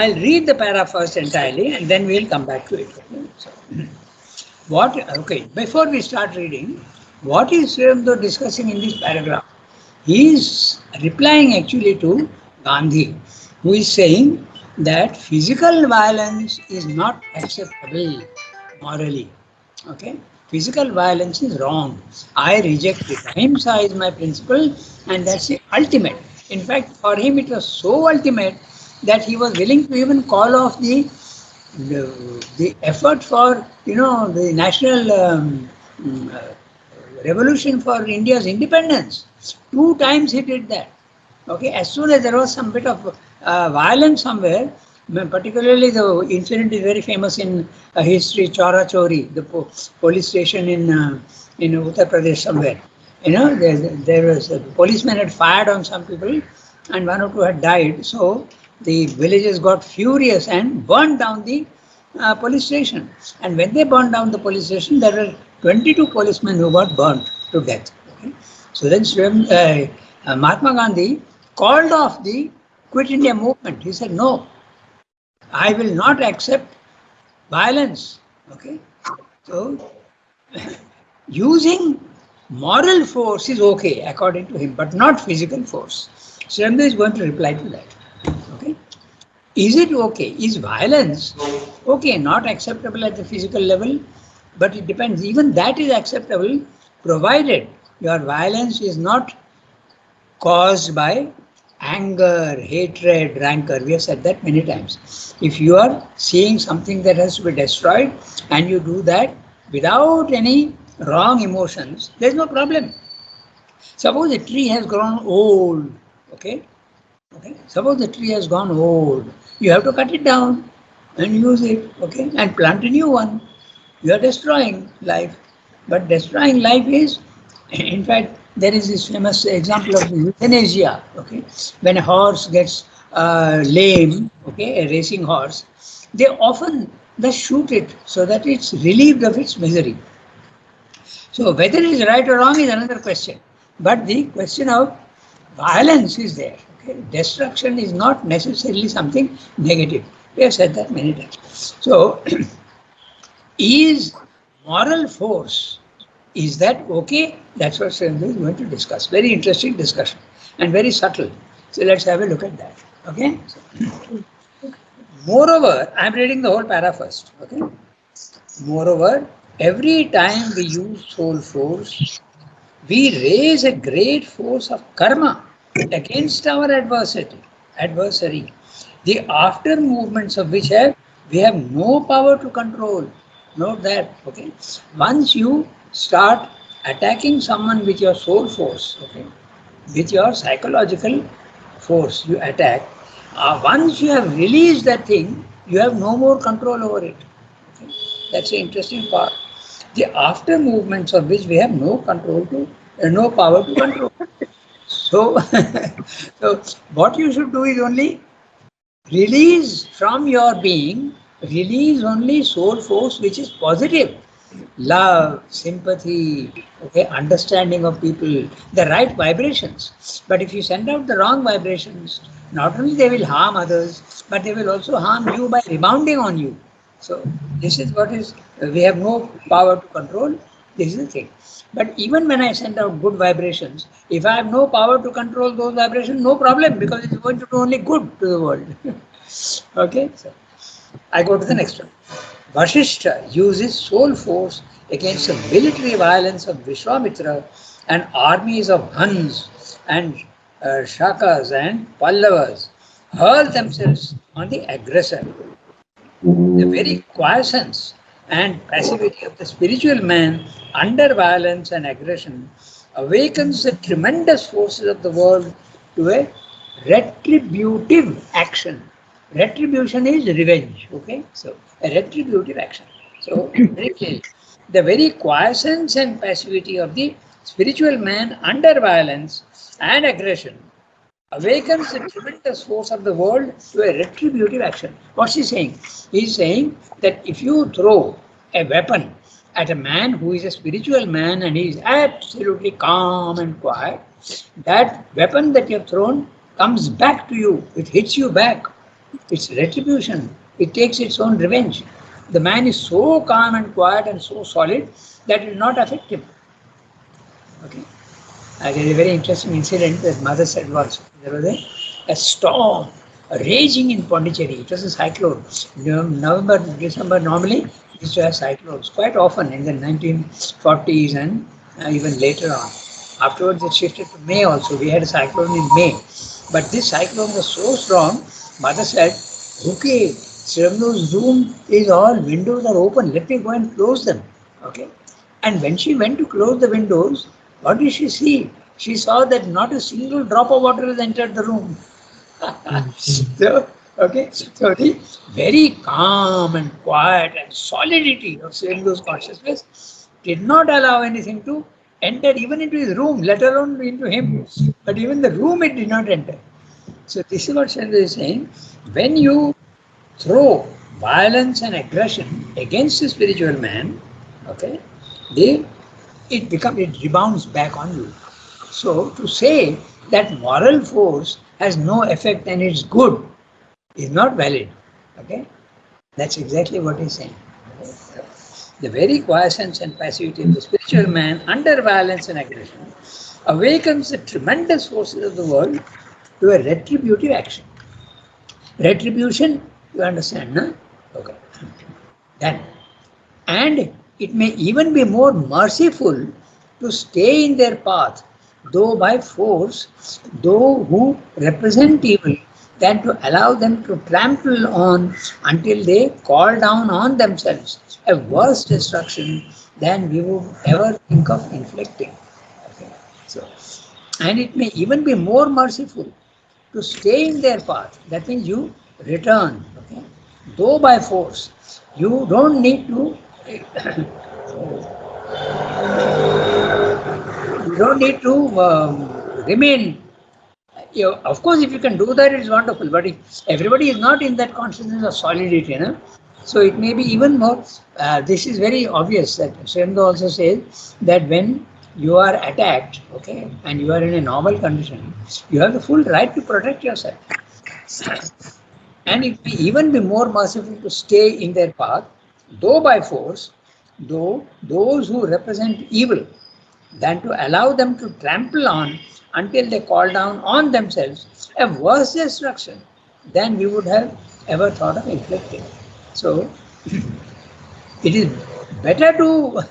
I'll read the para first entirely and then we'll come back to it. Okay? So, before we start reading, what is Sri Aurobindo discussing in this paragraph? He is replying actually to Gandhi, who is saying that physical violence is not acceptable morally. Okay? Physical violence is wrong. I reject it. Ahimsa is my principle, and that's the ultimate. In fact, for him it was so ultimate that he was willing to even call off the effort for the national revolution for India's independence. 2 times he did that. Okay, as soon as there was some bit of violence somewhere, particularly the incident is very famous in history, Chora Chori, the police station in Uttar Pradesh somewhere. There was a policeman had fired on some people, and 1 or 2 had died. So the villagers got furious and burned down the police station. And when they burned down the police station, there were 22 policemen who got burnt to death. Okay? So then Mahatma Gandhi called off the Quit India movement. He said, no, I will not accept violence. Okay? So using moral force is okay according to him, but not physical force. Sri Aurobindo is going to reply to that. Okay? Is it okay? Is violence okay? Not acceptable at the physical level, but it depends. Even that is acceptable provided your violence is not caused by anger, hatred, rancor. We have said that many times. If you are seeing something that has to be destroyed and you do that without any wrong emotions, there is no problem. Suppose a tree has grown old, okay? Suppose the tree has gone old, you have to cut it down and use it, okay? And plant a new one. You are destroying life. But destroying life is, in fact, there is this famous example of euthanasia, okay? When a horse gets lame, okay, a racing horse, they often just shoot it so that it's relieved of its misery. So whether it is right or wrong is another question. But the question of violence is there. Okay? Destruction is not necessarily something negative. We have said that many times. So, is moral force, is that okay? That's what Sri Aurobindo is going to discuss. Very interesting discussion and very subtle. So let's have a look at that. Okay. Moreover, I am reading the whole para first. Okay. Moreover, every time we use soul force, we raise a great force of karma against our adversary, the after movements of which we have no power to control. Note that, okay? Once you start attacking someone with your soul force, okay, with your psychological force, you attack. Once you have released that thing, you have no more control over it. Okay? That's the interesting part. The after movements of which we have no control no power to control. So, so what you should do is only release from your being, release only soul force which is positive. Love, sympathy, okay, understanding of people, the right vibrations. But if you send out the wrong vibrations, not only they will harm others, but they will also harm you by rebounding on you. So this is what is, we have no power to control. This is the thing. But even when I send out good vibrations, if I have no power to control those vibrations, no problem, because it's going to do only good to the world. Okay, so I go to the next one. Vasishtha uses soul force against the military violence of Vishwamitra and armies of Huns and Shakas and Pallavas hurl themselves on the aggressor. The very quiescence and passivity of the spiritual man under violence and aggression awakens the tremendous forces of the world to a retributive action. Retribution is revenge, okay? So, a retributive action. So, very clearly, the very quiescence and passivity of the spiritual man under violence and aggression awakens the tremendous force of the world to a retributive action. What's he saying? He's saying that if you throw a weapon at a man who is a spiritual man and he is absolutely calm and quiet, that weapon that you have thrown comes back to you. It hits you back. It's retribution. It takes its own revenge. The man is so calm and quiet and so solid that it will not affect him. Okay. There is a very interesting incident that mother said was there was a storm raging in Pondicherry. It was a cyclone. November, December normally used to have cyclones quite often in the 1940s and even later on. Afterwards, it shifted to May also. We had a cyclone in May. But this cyclone was so strong, mother said, okay, Sremnu's room is all windows are open. Let me go and close them. Okay. And when she went to close the windows, what did she see? She saw that not a single drop of water has entered the room. So, okay, so the very calm and quiet and solidity of Svengo's consciousness did not allow anything to enter even into his room, let alone into him. But even the room it did not enter. So this is what Svengo is saying. When you throw violence and aggression against a spiritual man, okay, they it rebounds back on you. So to say that moral force has no effect and it's good is not valid. Okay, that's exactly what he's saying. The very quiescence and passivity of the spiritual man under violence and aggression awakens the tremendous forces of the world to a retributive action. Retribution, you understand, no? Okay. Then, and it may even be more merciful to stay in their path, though by force, though who represent evil, than to allow them to trample on until they call down on themselves a worse destruction than we would ever think of inflicting. Okay. So, and it may even be more merciful to stay in their path. That means you return, okay? Though by force. You don't need to you don't need to remain. Of course, if you can do that, it's wonderful. But if everybody is not in that consciousness of solidity, so it may be even more. This is very obvious that Srendo also says that when you are attacked, okay, and you are in a normal condition, you have the full right to protect yourself. And it may even be more merciful to stay in their path, though by force, though those who represent evil, than to allow them to trample on until they call down on themselves a worse destruction than we would have ever thought of inflicting. So it is better to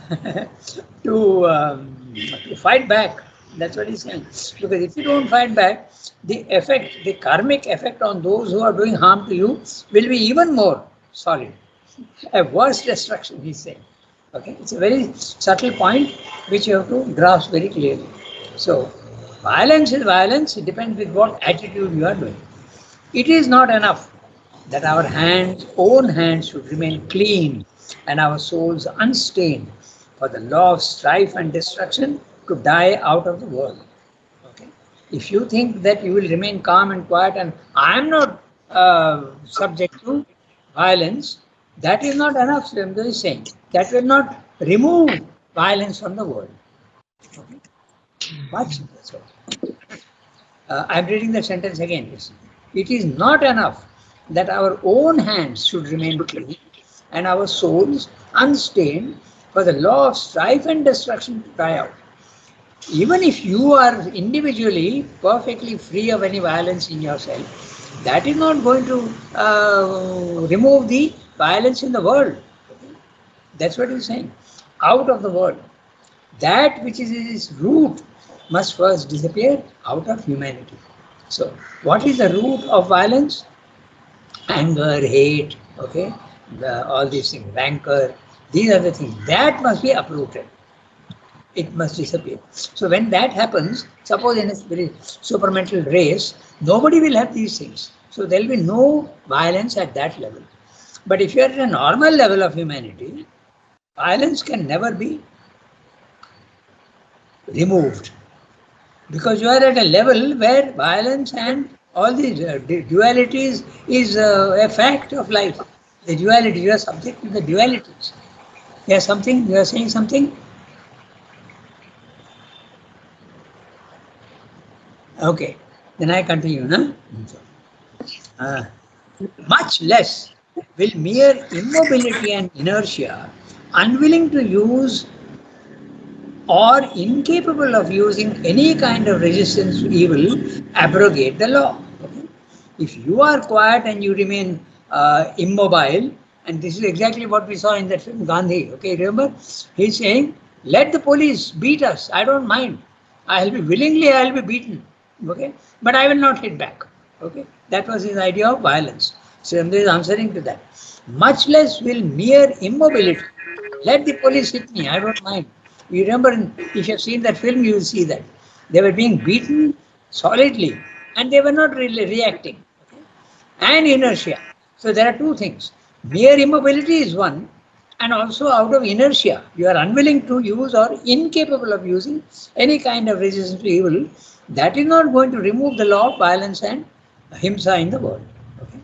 to fight back. That's what he's saying. Because if you don't fight back, the effect, the karmic effect on those who are doing harm to you will be even more solid. A worse destruction, he's saying. Okay, it's a very subtle point which you have to grasp very clearly. So, violence is violence. It depends with what attitude you are doing. It is not enough that our hands, own hands, should remain clean and our souls unstained for the law of strife and destruction to die out of the world. Okay. If you think that you will remain calm and quiet and I am not subject to violence, that is not enough, Swamdev is saying. That will not remove violence from the world. Okay. Much so. I'm reading the sentence again. It is not enough that our own hands should remain clean and our souls unstained for the law of strife and destruction to die out. Even if you are individually perfectly free of any violence in yourself, that is not going to remove the violence in the world. That's what he's saying. Out of the world. That which is its root must first disappear out of humanity. So, what is the root of violence? Anger, hate, okay, all these things, rancor, these are the things that must be uprooted. It must disappear. So, when that happens, suppose in a very supramental race, nobody will have these things. So, there will be no violence at that level. But if you are at a normal level of humanity, violence can never be removed. Because you are at a level where violence and all these dualities is a fact of life. The duality, you are subject to the dualities. You are saying something? Okay, then I continue, no? Much less will mere immobility and inertia, unwilling to use or incapable of using any kind of resistance to evil, abrogate the law. Okay? If you are quiet and you remain immobile, and this is exactly what we saw in that film Gandhi. Okay, remember? He's saying, let the police beat us. I don't mind. I'll be willingly, I'll be beaten. Okay, but I will not hit back. Okay, that was his idea of violence. Srimdhi is answering to that. Much less will mere immobility. Let the police hit me. I don't mind. You remember, if you have seen that film, you will see that they were being beaten solidly, and they were not really reacting. Okay? And inertia. So there are two things. Mere immobility is one, and also out of inertia, you are unwilling to use or incapable of using any kind of resistance to evil. That is not going to remove the law of violence and ahimsa in the world. Okay?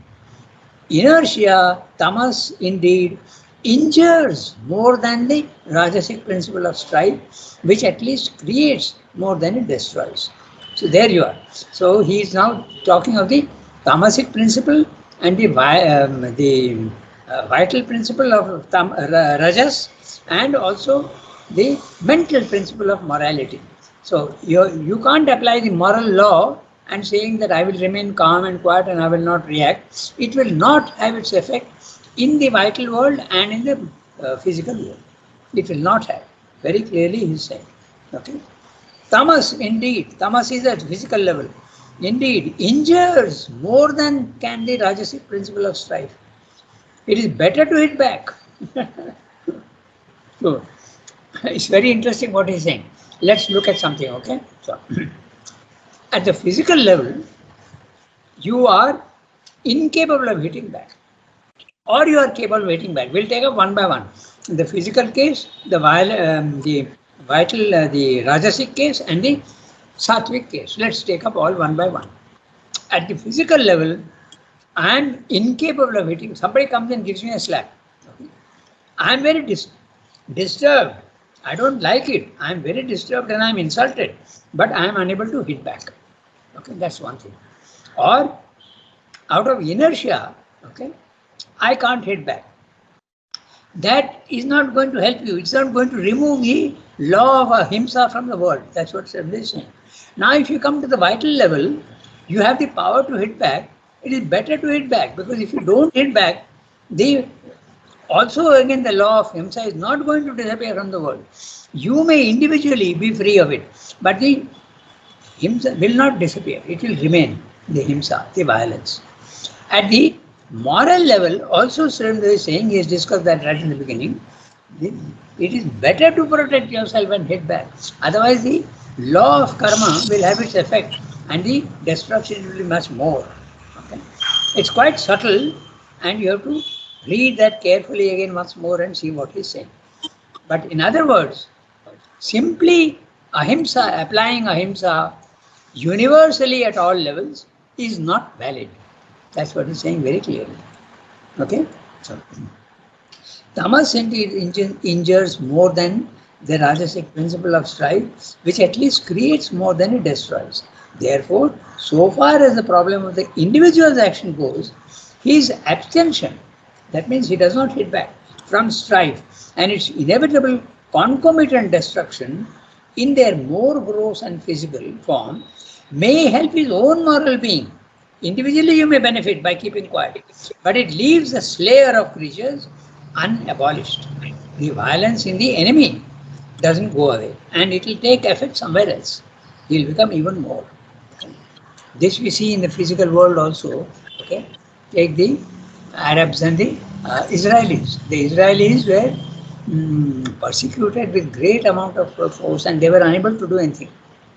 Inertia, tamas, indeed, injures more than the rajasic principle of strife, which at least creates more than it destroys. So there you are. So he is now talking of the tamasic principle and the vital principle of rajas, and also the mental principle of morality. So you can't apply the moral law and saying that I will remain calm and quiet and I will not react. It will not have its effect in the vital world and in the physical world. It will not have. Very clearly he said. Okay. Tamas, indeed, tamas is at physical level. Indeed, injures more than can the Rajasic principle of strife. It is better to hit back. So, it's very interesting what he's saying. Let's look at something, okay? So, at the physical level, you are incapable of hitting back, or you are capable of hitting back. We'll take up one by one. In the physical case, the vital, the Rajasic case, and the Sattvic case. Let's take up all one by one. At the physical level, I am incapable of hitting. Somebody comes and gives me a slap. Okay? I am very disturbed. I don't like it. I am very disturbed and I am insulted, but I am unable to hit back. Okay, that's one thing. Or out of inertia, okay, I can't hit back. That is not going to help you. It's not going to remove the law of ahimsa from the world. That's what Srimdhi is saying. Now, if you come to the vital level, you have the power to hit back. It is better to hit back, because if you don't hit back, also again the law of ahimsa is not going to disappear from the world. You may individually be free of it, but the ahimsa will not disappear. It will remain, the ahimsa, the violence. At the moral level, also Surendra is saying, he has discussed that right in the beginning, it is better to protect yourself and hit back. Otherwise, the law of karma will have its effect and the destruction will be much more. Okay? It's quite subtle, and you have to read that carefully again once more and see what he's saying. But in other words, simply ahimsa, applying ahimsa universally at all levels is not valid. That's what he's saying very clearly. Okay? So, tamas indeed injures more than the Rajasic principle of strife, which at least creates more than it destroys. Therefore, so far as the problem of the individual's action goes, his abstention, that means he does not hit back, from strife and its inevitable concomitant destruction in their more gross and physical form, may help his own moral being. Individually you may benefit by keeping quiet, but it leaves the slayer of creatures unabolished. The violence in the enemy doesn't go away, and it will take effect somewhere else. He will become even more. This we see in the physical world also. Okay, take the Arabs and the Israelis. The Israelis were persecuted with great amount of force, and they were unable to do anything.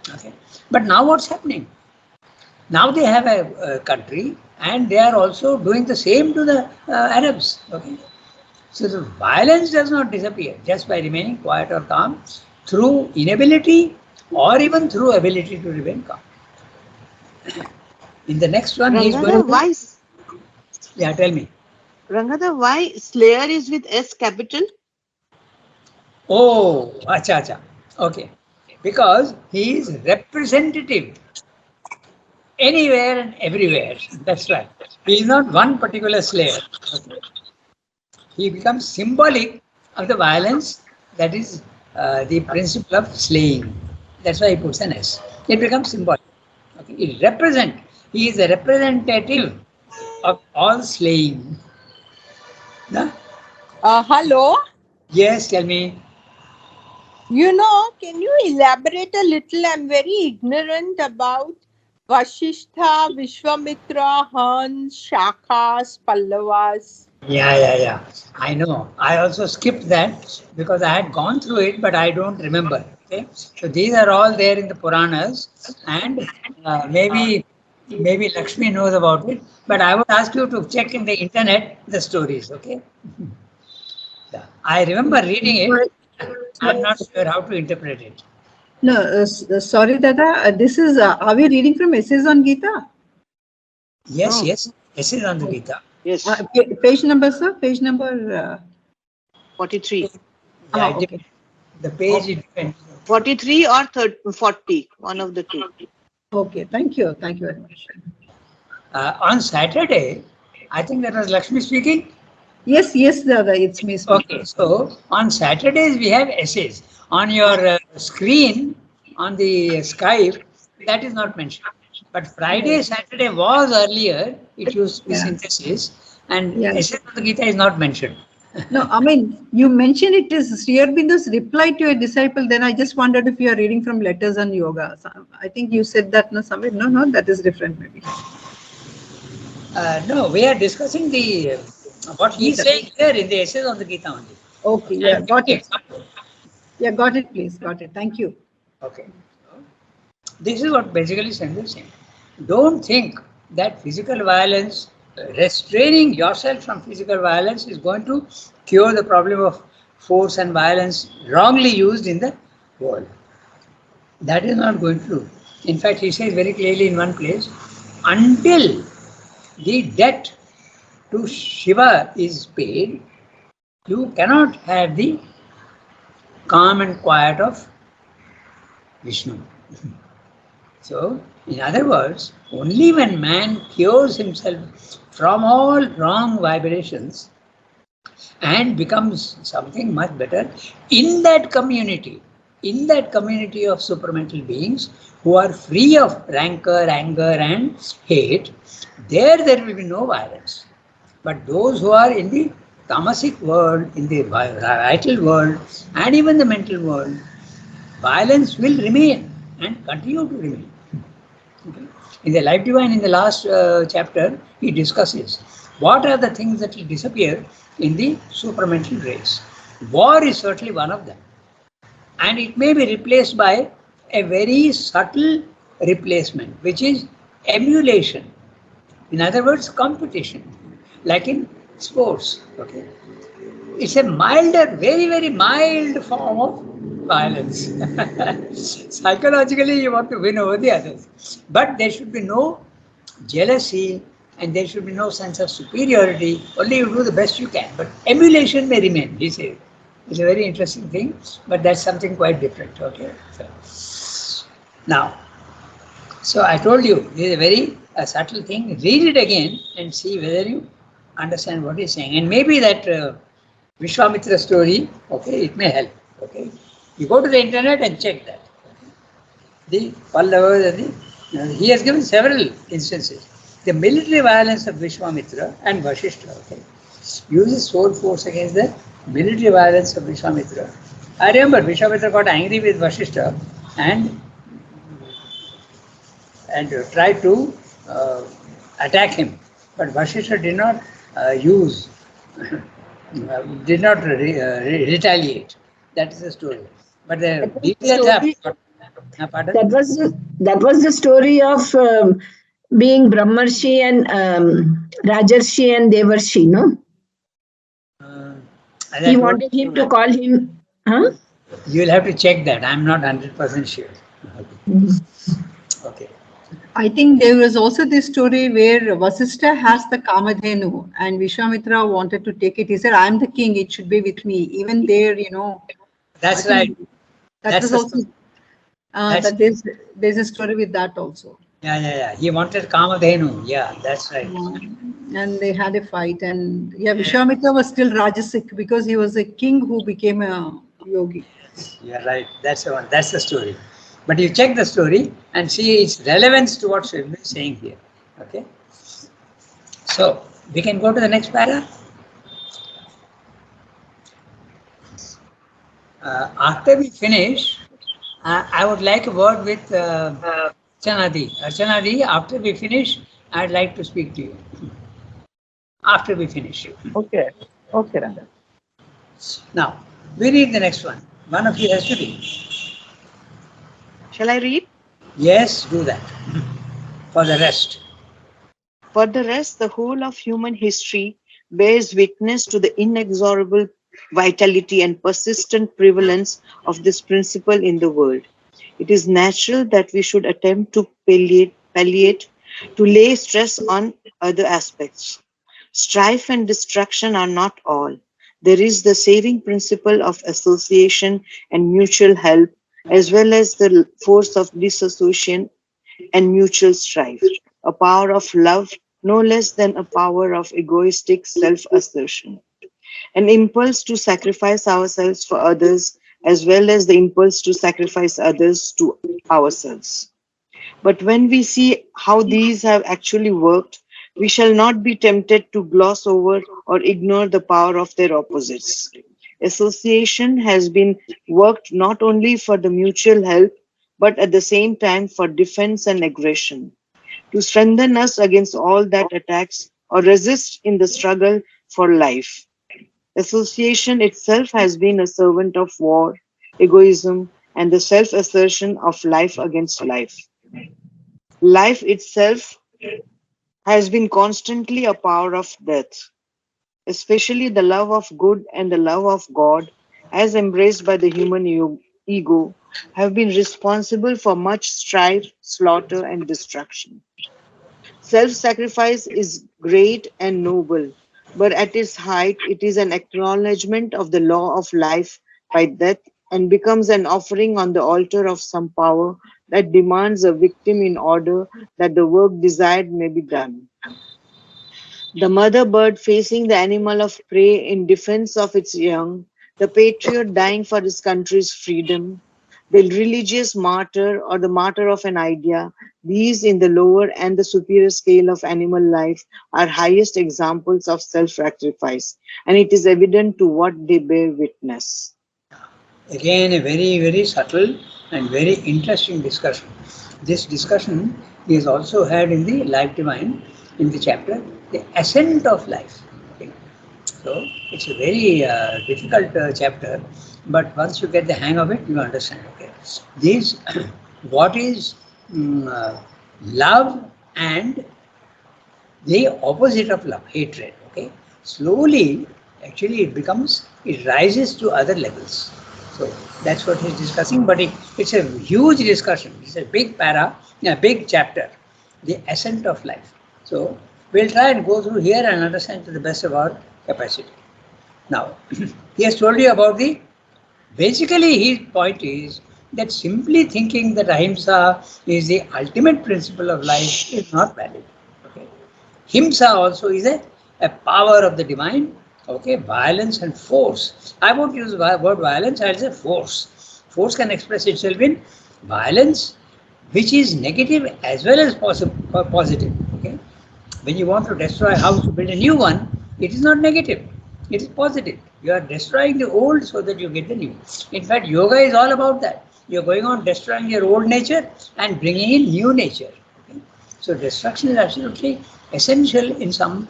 Okay, but now what's happening? Now they have a country, and they are also doing the same to the Arabs. Okay, so the violence does not disappear just by remaining quiet or calm through inability or even through ability to remain calm. In the next one, he is going to... Yeah, tell me. Ranganath, why Slayer is with S capital? Oh, acha. Okay. Because he is representative. anywhere and everywhere. That's right. He is not one particular slayer. Okay. He becomes symbolic of the violence that is the principle of slaying. That's why he puts an S. It becomes symbolic. Okay. He is a representative of all slaying. No? Hello. Yes, tell me. Can you elaborate a little? I'm very ignorant about Vasishtha, Vishwamitra, Hans, Shakhas, Pallavas. Yeah. I know. I also skipped that because I had gone through it, but I don't remember. Okay. So these are all there in the Puranas, and maybe Lakshmi knows about it. But I would ask you to check in the internet the stories. Okay. Yeah. I remember reading it. I'm not sure how to interpret it. No, sorry, Dada. This is, are we reading from essays on Gita? Yes, yes. This is on the Gita. Yes. Page number, sir? Page number 43. Yeah, okay. the page is different. 43 or 40, one of the two. Okay, thank you. Thank you very much. On Saturday, I think that was Lakshmi speaking. Yes, Dada, it's me speaking. Okay, so on Saturdays we have essays. On your screen, on the Skype, that is not mentioned. But Friday, Saturday was earlier, it used to be synthesis, and essays of the Gita is not mentioned. No, I mean, you mentioned it is Sri Aurobindo's reply to a disciple, then I just wondered if you are reading from Letters on Yoga. So I think you said that, no, somewhere. No, that is different maybe. No, we are discussing the what he is saying here in the essays on the Gita only. Okay, yeah, got it. Yeah, got it, please. Got it. Thank you. Okay. This is what basically Sandhu is saying. Don't think that physical violence, restraining yourself from physical violence is going to cure the problem of force and violence wrongly used in the world. That is not going to do. In fact, he says very clearly in one place, until the debt to Shiva is paid, you cannot have the calm and quiet of Vishnu. So, in other words, only when man cures himself from all wrong vibrations and becomes something much better in that community of supramental beings who are free of rancor, anger, and hate, there will be no violence. But those who are in the tamasic world, in the vital world, and even the mental world, violence will remain and continue to remain. Okay. In the Life Divine, in the last chapter, he discusses what are the things that will disappear in the supramental race. War is certainly one of them. And it may be replaced by a very subtle replacement, which is emulation. In other words, competition, like in sports. Okay. It's a milder, very, very mild form of violence. Psychologically, you want to win over the others. But there should be no jealousy and there should be no sense of superiority. Only you do the best you can. But emulation may remain, he said. It's a very interesting thing, but that's something quite different. Okay. Now, so I told you, this is a very subtle thing. Read it again and see whether you understand what he's saying. And maybe that Vishwamitra story, okay, it may help. Okay, you go to the internet and check that. The Pallavas, he has given several instances. The military violence of Vishwamitra and Vasishtha, okay, uses soul force against the military violence of Vishwamitra. I remember Vishwamitra got angry with Vasishtha and tried to attack him, but Vasishtha did not retaliate. That is the story. But the details are. That was the story of being Brahmarshi and Rajarshi and Devarshi, no? He wanted him to call him. Huh? You will have to check that. I'm not 100% sure. Okay. I think there was also this story where Vasishtha has the Kamadhenu and Vishwamitra wanted to take it. He said, I'm the king, it should be with me. Even there, That's right. That was also, there's a story with that also. Yeah. He wanted Kamadhenu. Yeah, that's right. And they had a fight, and yeah, Vishwamitra was still Rajasic because he was a king who became a yogi. You're right. That's the one. That's the story. But you check the story and see its relevance to what Srivastava is saying here. Okay. So we can go to the next para. After we finish, I would like a word with Archanadi. Archanadi, after we finish, I'd like to speak to you. After we finish. Okay. Okay, Ranga. Now, we read the next one. One of you has to read. Shall I read? Yes, do that. For the rest. For the rest, the whole of human history bears witness to the inexorable vitality and persistent prevalence of this principle in the world. It is natural that we should attempt to palliate, to lay stress on other aspects. Strife and destruction are not all. There is the saving principle of association and mutual help, as well as the force of dissociation and mutual strife, a power of love no less than a power of egoistic self assertion, an impulse to sacrifice ourselves for others, as well as the impulse to sacrifice others to ourselves. But when we see how these have actually worked, we shall not be tempted to gloss over or ignore the power of their opposites. Association has been worked not only for the mutual help, but at the same time for defense and aggression, to strengthen us against all that attacks or resist in the struggle for life. Association itself has been a servant of war, egoism, and the self assertion of life against life. Life itself has been constantly a power of death, especially the love of good and the love of God, as embraced by the human ego, have been responsible for much strife, slaughter, and destruction. Self sacrifice is great and noble, but at its height, it is an acknowledgement of the law of life by death and becomes an offering on the altar of some power that demands a victim in order that the work desired may be done. The mother bird facing the animal of prey in defense of its young, the patriot dying for his country's freedom, the religious martyr or the martyr of an idea, these in the lower and the superior scale of animal life are highest examples of self sacrifice, and it is evident to what they bear witness. Again, a very subtle and very interesting discussion. This discussion is also had in the Life Divine in the chapter The Ascent of Life. Okay. So it's a very difficult chapter, but once you get the hang of it, you understand. Okay. This what is love and the opposite of love, hatred. Okay, slowly, actually, it rises to other levels. So that's what he's discussing. But it's a huge discussion. It's a big a big chapter, the ascent of life. So we'll try and go through here and understand to the best of our capacity. Now, he has told you about the. Basically, his point is that simply thinking that ahimsa is the ultimate principle of life is not valid. Okay. Himsa also is a power of the divine, okay, violence and force. I won't use the word violence, I'll say force. Force can express itself in violence, which is negative as well as positive. Okay? When you want to destroy a house to build a new one, it is not negative, it is positive. You are destroying the old so that you get the new. In fact, yoga is all about that. You're going on destroying your old nature and bringing in new nature. Okay? So destruction is absolutely essential in some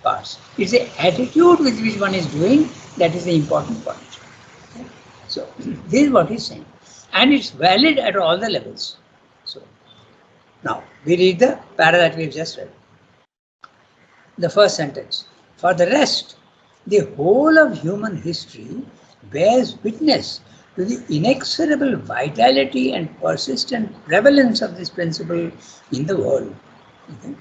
parts. It's the attitude with which one is doing that is the important point. Okay? So this is what he's saying. And it's valid at all the levels. So now we read the para that we've just read. The first sentence. For the rest, the whole of human history bears witness to the inexorable vitality and persistent prevalence of this principle in the world. Okay?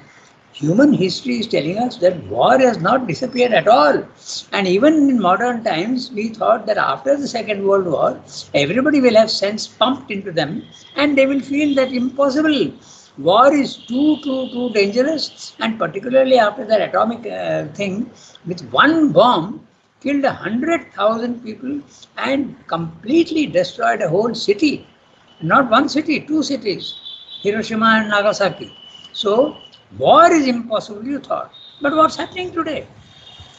Human history is telling us that war has not disappeared at all. And even in modern times, we thought that after the Second World War, everybody will have sense pumped into them and they will feel that impossible War is too dangerous, and particularly after that atomic thing, with one bomb killed 100,000 people and completely destroyed a whole city. Not one city, two cities, Hiroshima and Nagasaki. So war is impossible, you thought. But what's happening today?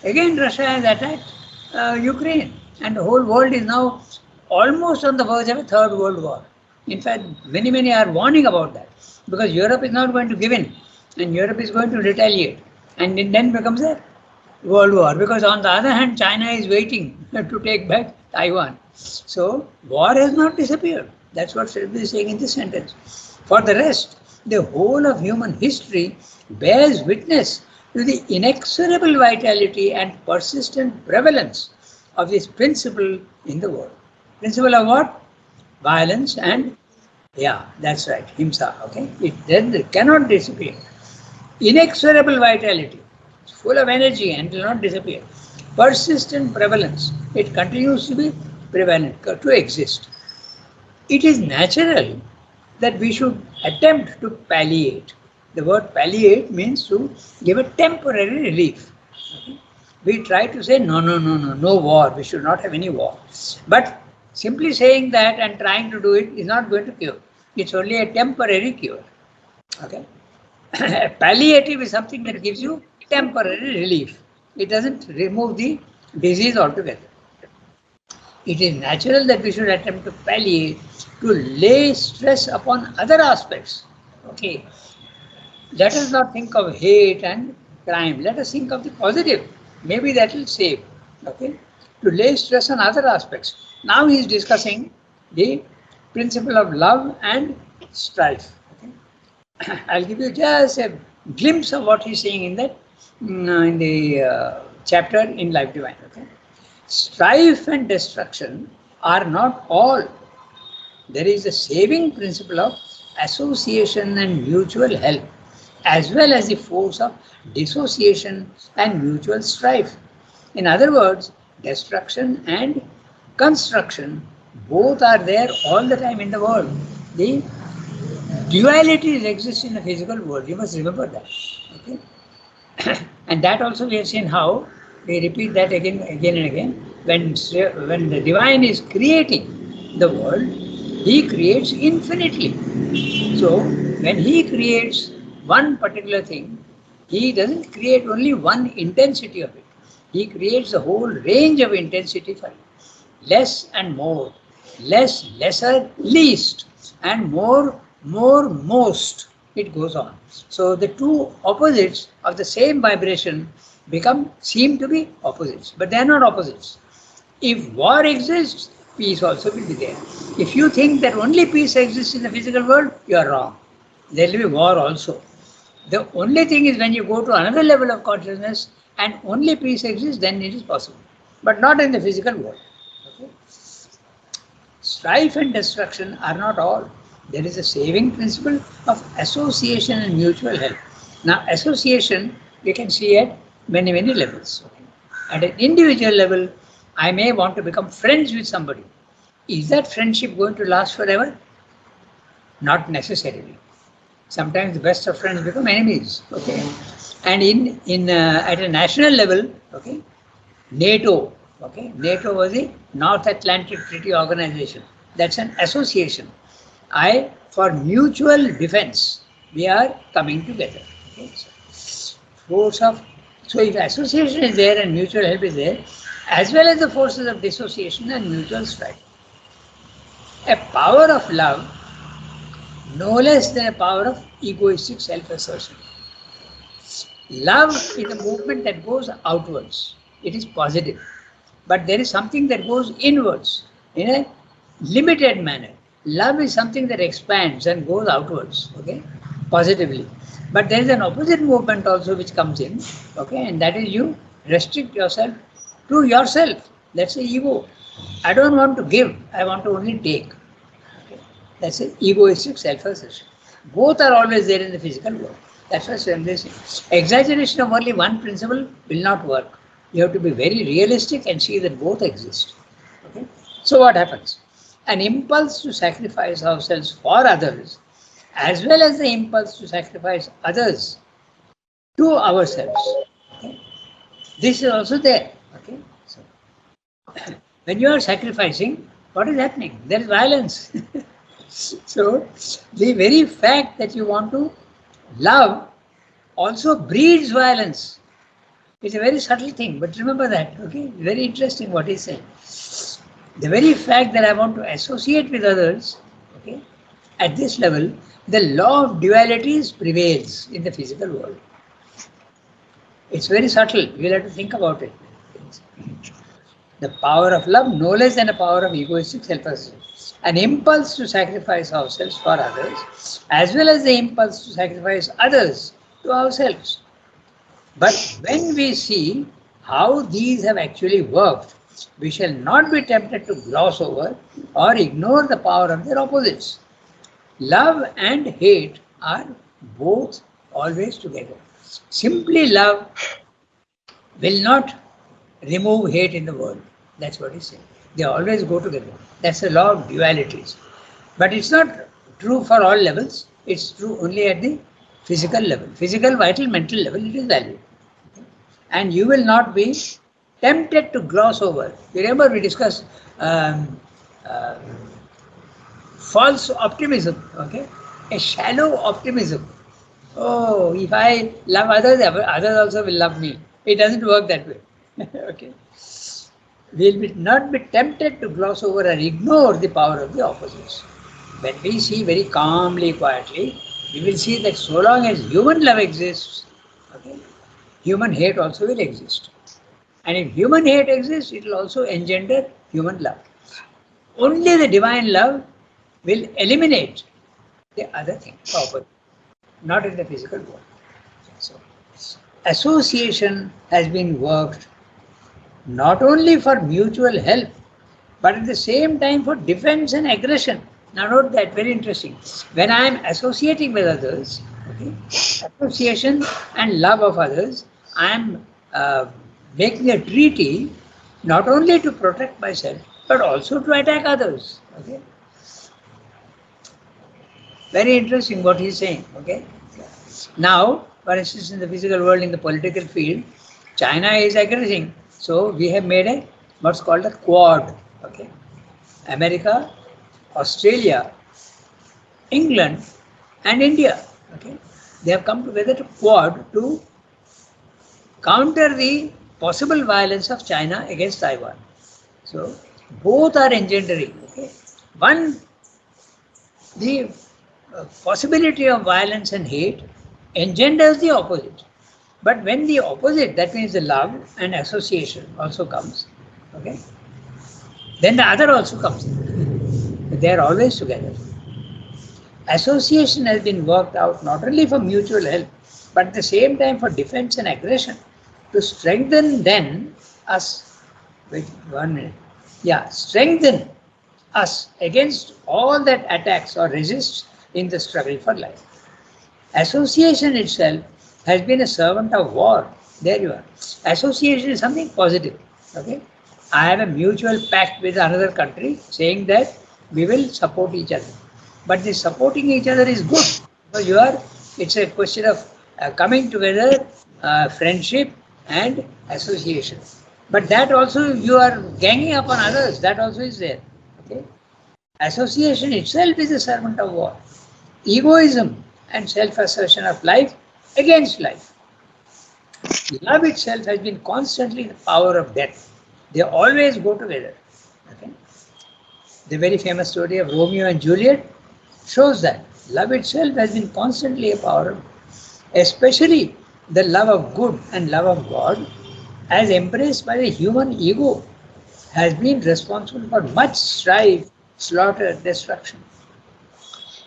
Again, Russia has attacked Ukraine, and the whole world is now almost on the verge of a third world war. In fact, many are warning about that, because Europe is not going to give in, and Europe is going to retaliate, and it then becomes a world war. Because on the other hand, China is waiting to take back Taiwan. So war has not disappeared. That's what Shelby is saying in this sentence. For the rest, the whole of human history bears witness to the inexorable vitality and persistent prevalence of this principle in the world. Principle of what? Violence and, yeah, that's right, himsa, okay? It cannot disappear. Inexorable vitality, it's full of energy and will not disappear. Persistent prevalence, it continues to be prevalent, to exist. It is natural that we should attempt to palliate. The word palliate means to give a temporary relief. Okay? We try to say no war, we should not have any war. But simply saying that and trying to do it is not going to cure. It's only a temporary cure. Okay? Palliative is something that gives you temporary relief. It doesn't remove the disease altogether. It is natural that we should attempt to palliate, to lay stress upon other aspects. Okay. Let us not think of hate and crime. Let us think of the positive. Maybe that will save. Okay. To lay stress on other aspects. Now he is discussing the principle of love and strife. Okay. I'll give you just a glimpse of what he is saying in that in the chapter in Life Divine. Okay. Strife and destruction are not all. There is a saving principle of association and mutual help, as well as the force of dissociation and mutual strife. In other words, destruction and construction both are there all the time in the world. The duality exists in the physical world. You must remember that. Okay? And that also we have seen how we repeat that again and again. When the divine is creating the world, he creates infinitely. So when he creates one particular thing, he doesn't create only one intensity of it. He creates the whole range of intensity for it. Less and more, less, lesser, least, and more, most. It goes on. So the two opposites of the same vibration seem to be opposites, but they are not opposites. If war exists, peace also will be there. If you think that only peace exists in the physical world, you are wrong. There will be war also. The only thing is when you go to another level of consciousness and only peace exists, then it is possible. But not in the physical world. Okay? Strife and destruction are not all. There is a saving principle of association and mutual help. Now, association you can see at many levels. Okay? At an individual level, I may want to become friends with somebody. Is that friendship going to last forever? Not necessarily. Sometimes the best of friends become enemies. Okay, and in at a national level, okay, NATO. Okay, NATO was the North Atlantic Treaty Organization. That's an association. For mutual defense, we are coming together. Okay? So if association is there and mutual help is there, as well as the forces of dissociation and mutual strife. A power of love, no less than a power of egoistic self-assertion. Love is a movement that goes outwards. It is positive. But there is something that goes inwards in a limited manner. Love is something that expands and goes outwards, okay, positively. But there is an opposite movement also which comes in, okay, and that is you restrict yourself to yourself. That's the ego. I don't want to give, I want to only take. Okay. That's an egoistic self-assertion. Both are always there in the physical world. That's what Swami is saying. Exaggeration of only one principle will not work. You have to be very realistic and see that both exist. Okay. So what happens? An impulse to sacrifice ourselves for others as well as the impulse to sacrifice others to ourselves. Okay? This is also there. Okay? So, when you are sacrificing, what is happening? There is violence. So, the very fact that you want to love also breeds violence. It's a very subtle thing, but remember that. Okay? Very interesting what he's saying. The very fact that I want to associate with others, okay, at this level, the law of dualities prevails in the physical world. It's very subtle. You'll have to think about it. The power of love, no less than the power of egoistic self-assertion. An impulse to sacrifice ourselves for others, as well as the impulse to sacrifice others to ourselves. But when we see how these have actually worked, we shall not be tempted to gloss over or ignore the power of their opposites. Love and hate are both always together. Simply love will not remove hate in the world. That's what he's saying. They always go together. That's the law of dualities. But it's not true for all levels. It's true only at the physical level. Physical, vital, mental level, it is valid. And you will not be tempted to gloss over. Remember we discussed false optimism, okay? A shallow optimism. Oh, if I love others, others also will love me. It doesn't work that way. Okay? We will not be tempted to gloss over or ignore the power of the opposites. When we see very calmly, quietly, we will see that so long as human love exists, okay, human hate also will exist. And if human hate exists, it will also engender human love. Only the divine love will eliminate the other thing, opposite, not in the physical world. So, association has been worked not only for mutual help, but at the same time for defense and aggression. Now note that, very interesting. When I am associating with others, okay, association and love of others, I am making a treaty not only to protect myself, but also to attack others. Okay. Very interesting what he's saying. Okay. Now, for instance, in the physical world, in the political field, China is aggressing. So we have made a what's called a quad. Okay. America, Australia, England, and India. Okay. They have come together to quad to counter the possible violence of China against Taiwan. So both are engendering. Okay. One, the possibility of violence and hate engenders the opposite. But when the opposite, that means the love and association also comes, okay, then the other also comes. They are always together. Association has been worked out not only for mutual help, but at the same time for defense and aggression, to strengthen then us. Wait 1 minute. Yeah, strengthen us against all that attacks or resists in the struggle for life. Association itself has been a servant of war. There you are. Association is something positive. Okay, I have a mutual pact with another country saying that we will support each other. But this supporting each other is good. So it's a question of coming together, friendship and association. But that also you are ganging upon others. That also is there. Okay, association itself is a servant of war. Egoism and self-assertion of life against life. Love itself has been constantly the power of death. They always go together. Okay? The very famous story of Romeo and Juliet shows that love itself has been constantly a power, especially the love of good and love of God, as embraced by the human ego, has been responsible for much strife, slaughter, destruction.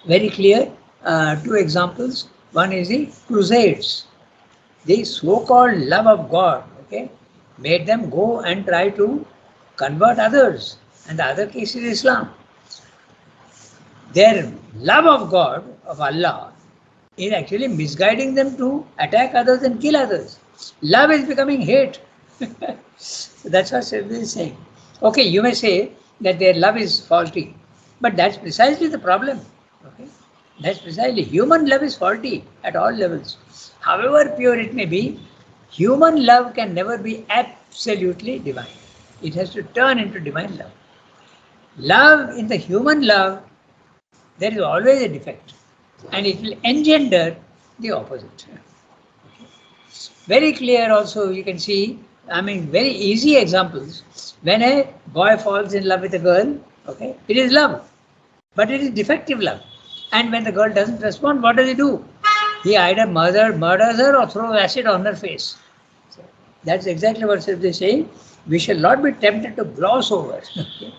Very clear. 2 examples. One is the Crusades. The so-called love of God, okay, made them go and try to convert others. And the other case is Islam. Their love of God, of Allah, is actually misguiding them to attack others and kill others. Love is becoming hate. That's what Sylvia is saying. Okay, you may say that their love is faulty, but that's precisely the problem. Okay? That's precisely. Human love is faulty at all levels. However pure it may be, human love can never be absolutely divine. It has to turn into divine love. Love, in the human love, there is always a defect, and it will engender the opposite. Very clear also, you can see, I mean, very easy examples. When a boy falls in love with a girl, okay, it is love, but it is defective love. And when the girl doesn't respond, what does he do? He either murders her or throws acid on her face. So that's exactly what they say. We shall not be tempted to gloss over. Okay?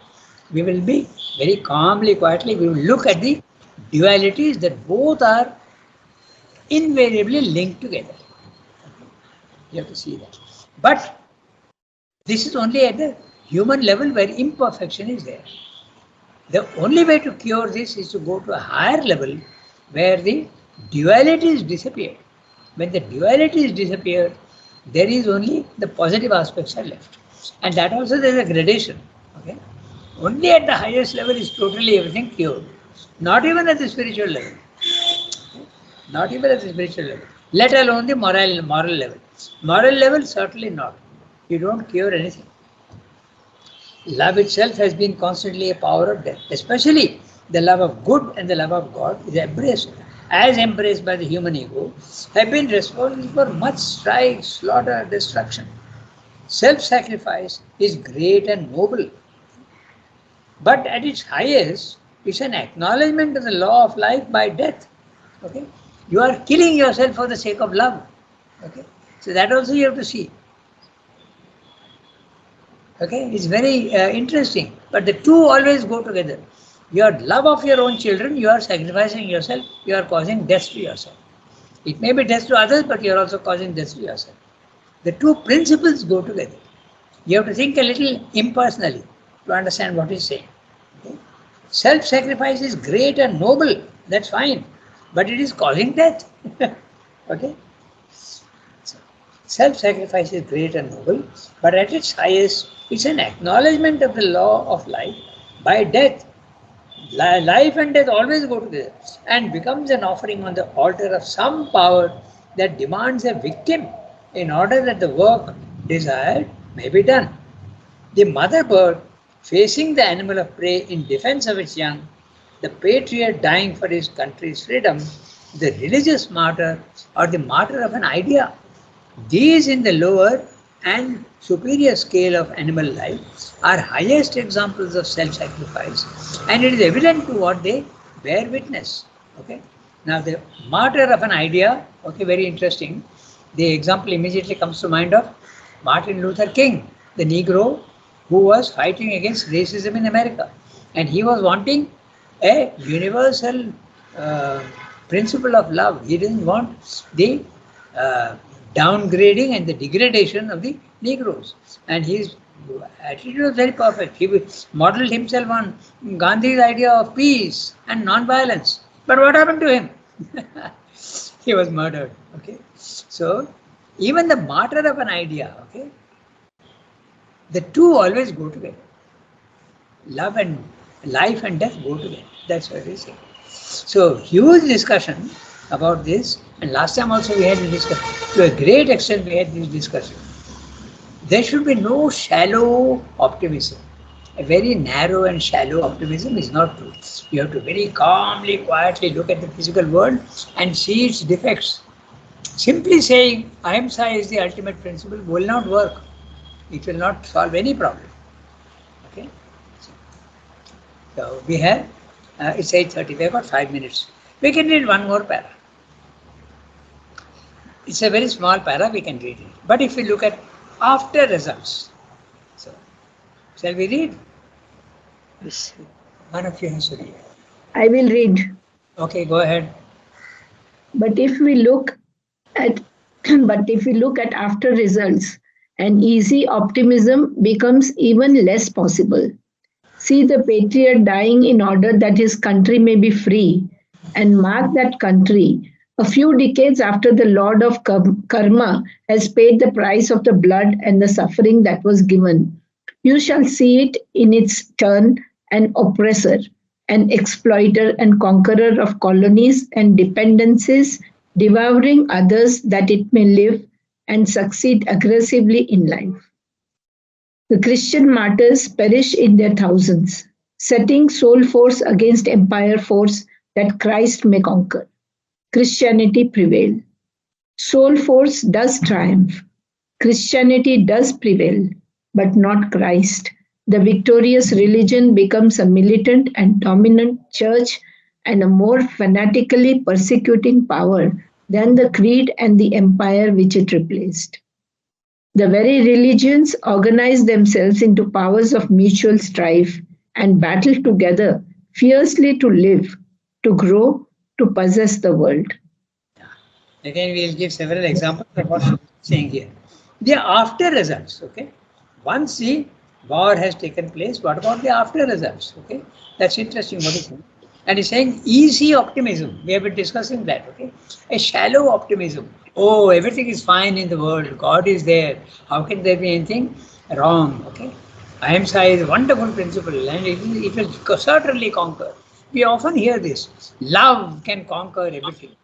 We will be very calmly, quietly, we will look at the dualities that both are invariably linked together. You have to see that. But this is only at the human level where imperfection is there. The only way to cure this is to go to a higher level where the duality is disappeared. When the duality is disappeared, there is only the positive aspects are left. And that also there is a gradation. Okay? Only at the highest level is totally everything cured. Not even at the spiritual level. Not even at the spiritual level. Let alone the moral level. Moral level, certainly not. You don't cure anything. Love itself has been constantly a power of death, especially the love of good and the love of God is embraced, as embraced by the human ego, have been responsible for much strife, slaughter, destruction. Self-sacrifice is great and noble, but at its highest, it's an acknowledgement of the law of life by death. Okay, you are killing yourself for the sake of love. Okay, so that also you have to see. Okay, it's very interesting. But the two always go together. Your love of your own children, you are sacrificing yourself, you are causing death to yourself. It may be death to others, but you are also causing death to yourself. The two principles go together. You have to think a little impersonally to understand what he's saying. Okay? Self-sacrifice is great and noble, that's fine, but it is causing death. Okay? Self-sacrifice is great and noble, but at its highest, it's an acknowledgement of the law of life by death. Life and death always go together and becomes an offering on the altar of some power that demands a victim in order that the work desired may be done. The mother bird facing the animal of prey in defense of its young, the patriot dying for his country's freedom, the religious martyr or the martyr of an idea. These in the lower and superior scale of animal life are highest examples of self-sacrifice, and it is evident to what they bear witness. Okay. Now the martyr of an idea, okay, very interesting. The example immediately comes to mind of Martin Luther King, the Negro who was fighting against racism in America, and he was wanting a universal principle of love. He didn't want the downgrading and the degradation of the Negroes. And his attitude was very perfect. He modeled himself on Gandhi's idea of peace and non-violence. But what happened to him? He was murdered. Okay. So even the martyr of an idea, okay, the two always go together. Love and life and death go together. That's what we say. So huge discussion about this, and last time also we had a discussion. To a great extent we had this discussion. There should be no shallow optimism. A very narrow and shallow optimism is not true. You have to very calmly, quietly look at the physical world and see its defects. Simply saying ahimsa is the ultimate principle will not work. It will not solve any problem. Okay. So we have, it's 8:30, we have got 5 minutes. We can read one more para. It's a very small para, we can read it. But if we look at after results, so shall we read? Yes. One of you has to read. I will read. Okay, go ahead. But if we look at after results, an easy optimism becomes even less possible. See the patriot dying in order that his country may be free, and mark that country. A few decades after the Lord of Karma has paid the price of the blood and the suffering that was given, you shall see it in its turn an oppressor, an exploiter and conqueror of colonies and dependencies, devouring others that it may live and succeed aggressively in life. The Christian martyrs perish in their thousands, setting soul force against empire force that Christ may conquer. Christianity prevail. Soul force does triumph. Christianity does prevail, but not Christ. The victorious religion becomes a militant and dominant church and a more fanatically persecuting power than the creed and the empire which it replaced. The very religions organize themselves into powers of mutual strife and battle together fiercely to live, to grow, to possess the world. Again, we will give several examples of what I'm saying here. The after results, okay? Once the war has taken place, what about the after results, okay? That's interesting, what is it? And he's saying easy optimism. We have been discussing that, okay? A shallow optimism. Oh, everything is fine in the world. God is there. How can there be anything wrong, okay? Ahimsa is a wonderful principle and it will certainly conquer. We often hear this. Love can conquer everything,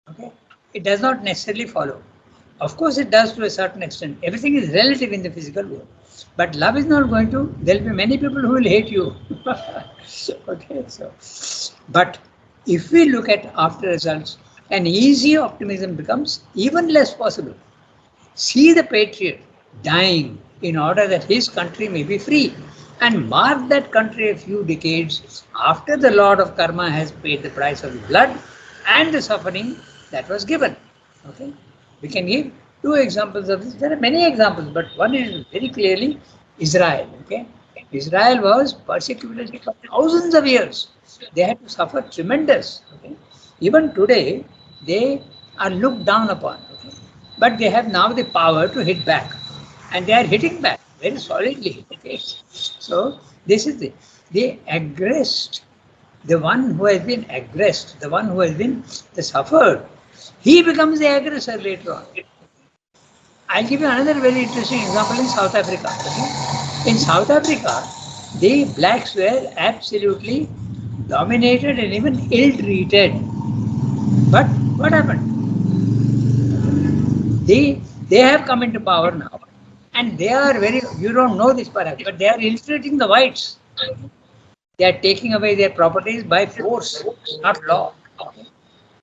okay? It does not necessarily follow. Of course, it does to a certain extent. Everything is relative in the physical world. But love is not going to, there will be many people who will hate you. Okay, so. But if we look at after results, an easy optimism becomes even less possible. See the patriot dying in order that his country may be free. And mark that country a few decades after the Lord of Karma has paid the price of the blood and the suffering that was given. Okay, we can give two examples of this. There are many examples, but one is very clearly Israel. Okay, Israel was persecuted for thousands of years. They had to suffer tremendous. Okay, even today they are looked down upon. Okay, but they have now the power to hit back, and they are hitting back very solidly. Okay, so this is the aggressed. The one who has been aggressed, the one who has been the suffered, he becomes the aggressor later on. I'll give you another very interesting example in South Africa. Okay? In South Africa, the blacks were absolutely dominated and even ill-treated. But what happened? They have come into power now. And they are very, you don't know this perhaps, but they are ill-treating the whites. They are taking away their properties by force, not law. Okay?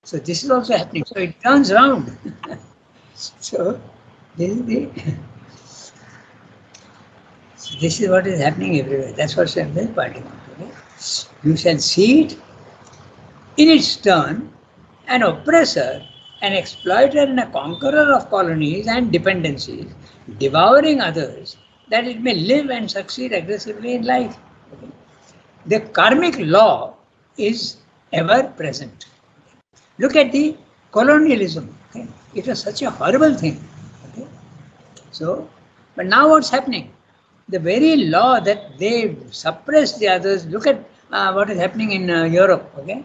So this is also happening. So it turns around. So this is what is happening everywhere. That's what Shem is pointing out. Okay? You shall see it in its turn, an oppressor, an exploiter and a conqueror of colonies and dependencies, devouring others, that it may live and succeed aggressively in life. Okay? The karmic law is ever present. Look at the colonialism. Okay? It was such a horrible thing. Okay? So, but now what's happening? The very law that they suppress the others, look at what is happening in Europe. Okay?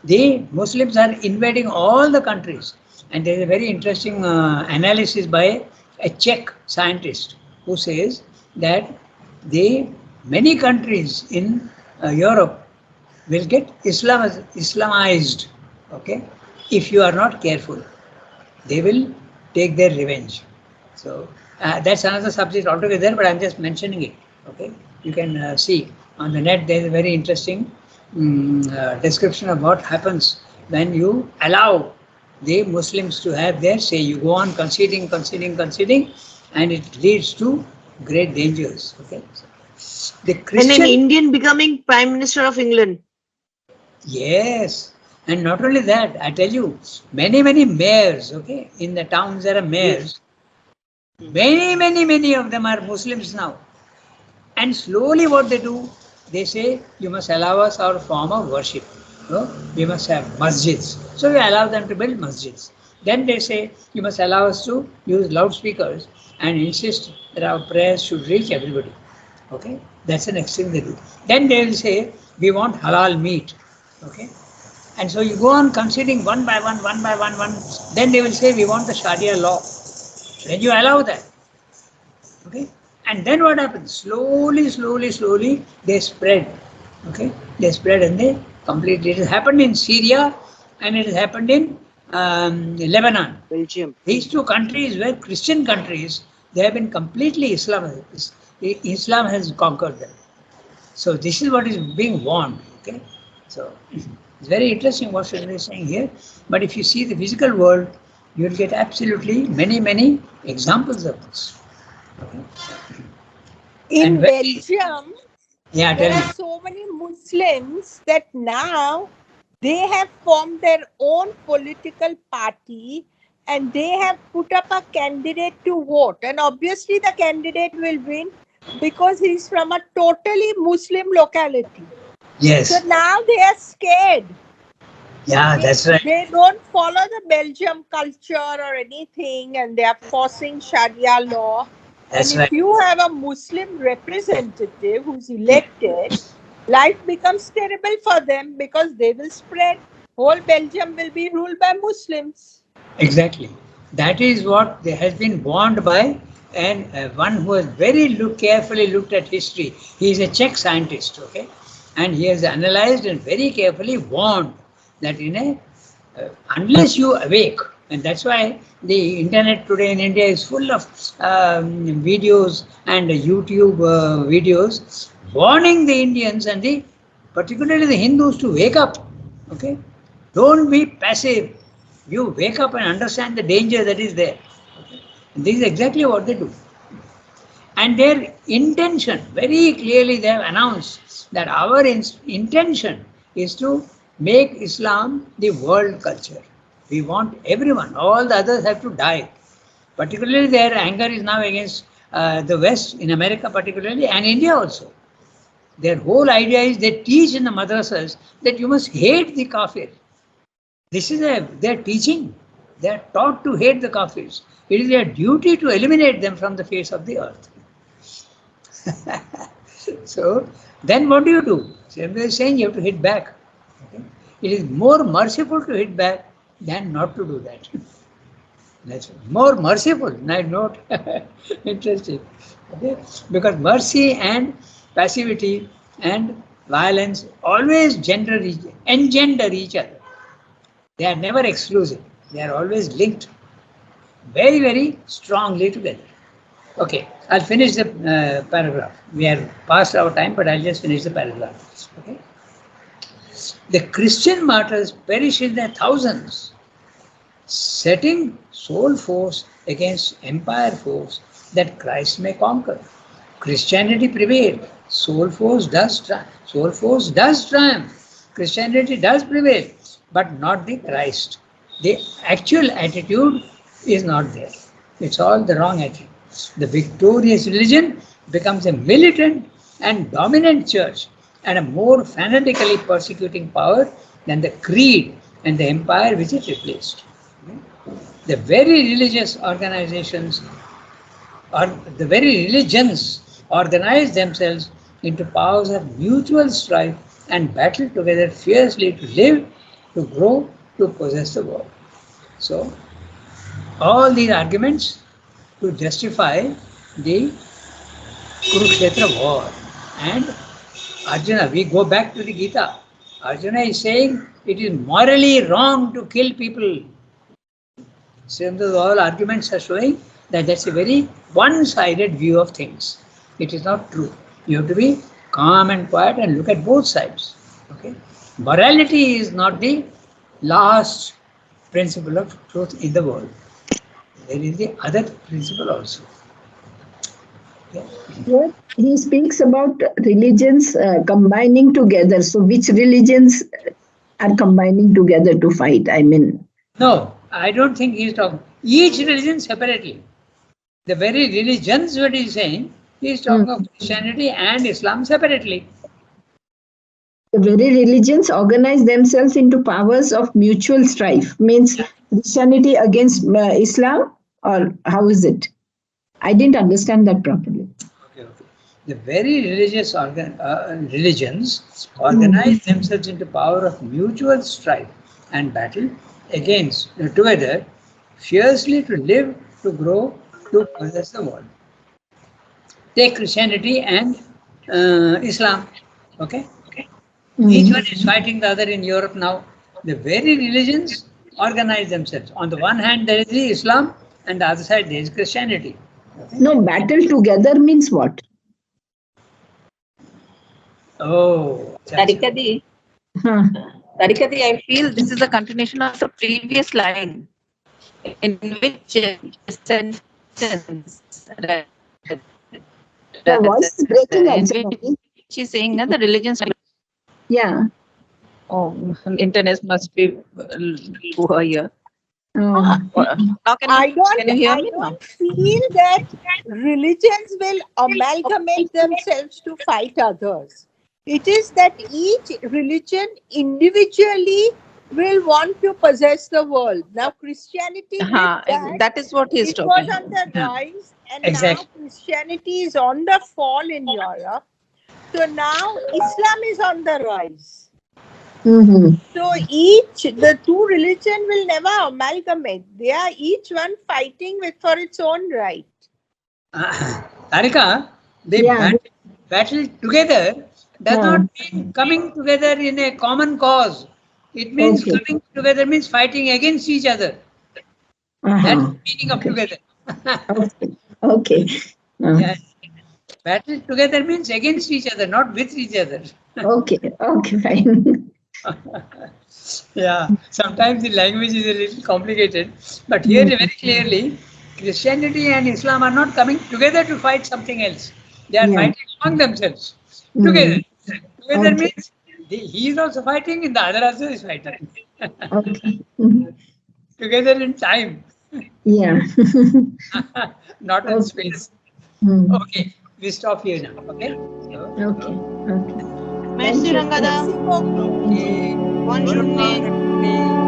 The Muslims are invading all the countries. And there is a very interesting analysis by a Czech scientist who says that many countries in Europe will get Islamized, okay? If you are not careful, they will take their revenge. So that's another subject altogether, but I'm just mentioning it, okay? You can see on the net, there is a very interesting description of what happens when you allow the Muslims to have their say. You go on conceding, and it leads to great dangers, okay? The Christian, And an Indian becoming Prime Minister of England. Yes, and not only that, I tell you, many mayors, okay, in the towns there are mayors. Many of them are Muslims now. And slowly what they do, they say, you must allow us our form of worship. We must have masjids. So we allow them to build masjids. Then they say, you must allow us to use loudspeakers and insist that our prayers should reach everybody. Okay, that's the next thing they do. Then they will say, we want halal meat. Okay, and so you go on conceding one by one. Then they will say, we want the Sharia law. Then you allow that. Okay, and then what happens? Slowly, they spread. Okay, they spread and they completely. It has happened in Syria and it has happened in Lebanon. Belgium. These two countries were Christian countries. They have been completely Islam. Islam has conquered them. So this is what is being warned. Okay, so it's very interesting what Sundar is saying here. But if you see the physical world, you will get absolutely many examples of this. Okay. In And when, Belgium, yeah, there tell me. are so many Muslims that now they have formed their own political party and they have put up a candidate to vote. And obviously, the candidate will win because he's from a totally Muslim locality. So Yes. now they are scared. Yeah, that's right. They don't follow the Belgium culture or anything, and they are forcing Sharia law. That's And if right. you have a Muslim representative who's elected, life becomes terrible for them because they will spread. Whole Belgium will be ruled by Muslims. Exactly. That is what has been warned by and one who has carefully looked at history. He is a Czech scientist, okay, and he has analyzed and very carefully warned that unless you awake, and that's why the internet today in India is full of videos and YouTube videos warning the Indians and particularly the Hindus to wake up. Okay, don't be passive. You wake up and understand the danger that is there. Okay? And this is exactly what they do. And their intention, very clearly they have announced that our intention is to make Islam the world culture. We want everyone, all the others have to die. Particularly their anger is now against the West, in America particularly, and India also. Their whole idea is they teach in the madrasas that you must hate the kafir. This is their teaching. They are taught to hate the kafirs. It is their duty to eliminate them from the face of the earth. So then what do you do? Somebody is saying you have to hit back. Okay? It is more merciful to hit back than not to do that. That's more merciful, not interesting. Okay? Because mercy and passivity and violence always engender each other. They are never exclusive. They are always linked very strongly together. Okay, I'll finish the paragraph. We are past our time, but I'll just finish the paragraph. Okay. The Christian martyrs perish in their thousands, setting soul force against empire force that Christ may conquer. Christianity prevailed. Soul force does triumph. Christianity does prevail, but not the Christ. The actual attitude is not there. It's all the wrong attitude. The victorious religion becomes a militant and dominant church and a more fanatically persecuting power than the creed and the empire which it replaced. The very religious organizations or the very religions organize themselves into powers of mutual strife and battle together fiercely to live, to grow, to possess the world. So, all these arguments to justify the Kurukshetra war. And Arjuna, we go back to the Gita. Arjuna is saying it is morally wrong to kill people. Since all arguments are showing that that's a very one-sided view of things. It is not true. You have to be calm and quiet and look at both sides. Okay? Morality is not the last principle of truth in the world. There is the other principle also. Okay? Here he speaks about religions combining together. So, which religions are combining together to fight? I mean, No, I don't think he's talking. Each religion separately. The very religions, what he's saying, he's talking of Christianity and Islam separately. the very religions organize themselves into powers of mutual strife. Means Christianity against Islam, or how is it? I didn't understand that properly. Okay. The very religions organize themselves into power of mutual strife and battle against together fiercely to live, to grow, to possess the world. Take Christianity and Islam. Okay. Each one is fighting the other in Europe now. The very religions organize themselves. On the one hand, there is the Islam, and the other side, there is Christianity. No, battle together means what? Oh, Tarikadi, Huh. Tarikadi, I feel this is a continuation of the previous line in which sentence, The voice is breaking in actually. which she's saying that the religions. Yeah. Oh, internet must be poor here. Oh. Now can you hear me now? don't feel that religions will amalgamate themselves to fight others. It is that each religion individually will want to possess the world. Now, Christianity did that. That is what he's It talking. was on the rise, and Exactly. now Christianity is on the fall in Europe. So now Islam is on the rise. Mm-hmm. So the two religions will never amalgamate. They are each one fighting for its own right. Tarika, they battle together does not mean coming together in a common cause. It means coming together means fighting against each other. That's the meaning of together. Okay. Yeah. Battle together means against each other, not with each other. Okay, fine. Yeah, sometimes the language is a little complicated, but here very clearly, Christianity and Islam are not coming together to fight something else. They are fighting among themselves together. Together means he is also fighting and the other also is fighting. Okay. Together in time, Yeah. not in space. Okay, we stop here now. Okay. Okay. Merci, Rangada. Okay. Bonne journée.